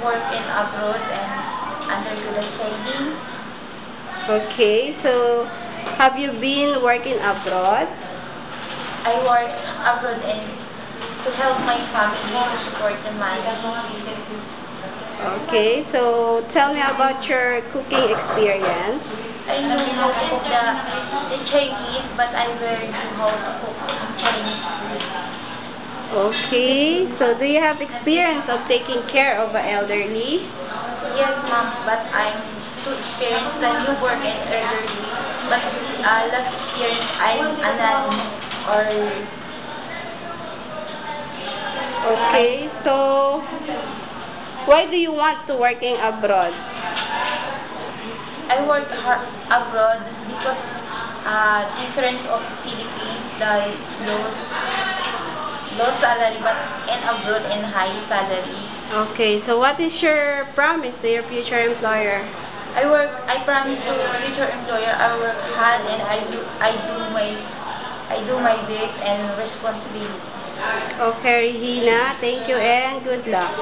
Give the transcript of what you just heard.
work in abroad and undergo the training. Okay, so have you been working abroad? I work abroad and to help my family to support the money. Okay, so tell me about your cooking experience. I know how to cook the Chinese, but I learned how to cook Chinese food. Okay, so do you have experience of taking care of the elderly? Yes, ma'am, but I'm too experienced than you work in elderly. But last experience, I'm a nanny or Okay, so why do you want to working abroad? I work abroad because difference of Philippines, the low salary, but in abroad in high salary. Okay, so what is your promise to your future employer? I promise to future employer I work hard and I do my best and responsibility. Okay, Regina, thank you and good luck.